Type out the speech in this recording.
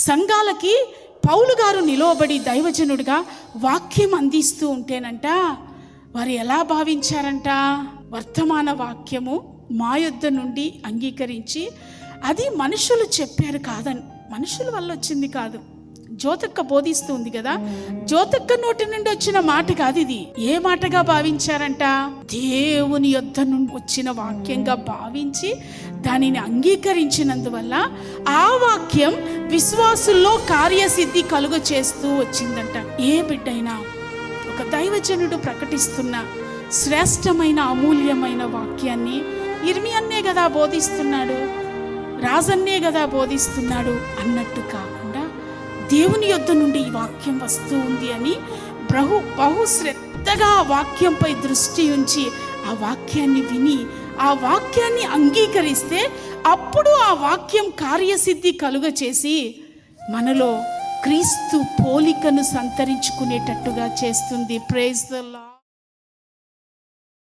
సంఘాలకి పౌలు గారు నిలవబడి దైవజనుడిగా వాక్యం అందిస్తూ ఉంటేనంట వారు ఎలా భావించారంట, వర్తమాన వాక్యము మా యొద్ద నుండి అంగీకరించి అది మనుషులు చెప్పారు కాదని, మనుషుల వల్ల వచ్చింది కాదు. జ్యోతక్క బోధిస్తుంది కదా, జ్యోతక్క నోటి నుండి వచ్చిన మాట కాదు ఇది. ఏ మాటగా భావించారంట? దేవుని యొద్ద నుండి వచ్చిన వాక్యంగా భావించి దానిని అంగీకరించినందువల్ల ఆ వాక్యం విశ్వాసుల్లో కార్యసిద్ధి కలుగ చేస్తూ వచ్చిందంట. ఏ బిడ్డైనా ఒక దైవజనుడు ప్రకటిస్తున్న శ్రేష్టమైన అమూల్యమైన వాక్యాన్ని ఇర్మియానే కదా బోధిస్తున్నాడు, రాజన్నే కదా బోధిస్తున్నాడు అన్నట్టు కాకుండా దేవుని యొద్ద నుండి ఈ వాక్యం వస్తూ ఉంది అని బహు శ్రద్ధగా ఆ వాక్యంపై దృష్టి ఉంచి ఆ వాక్యాన్ని విని ఆ వాక్యాన్ని అంగీకరిస్తే అప్పుడు ఆ వాక్యం కార్యసిద్ధి కలుగ చేసి మనలో క్రీస్తు పోలికను సంతరించుకునేటట్టుగా చేస్తుంది. Praise the lord.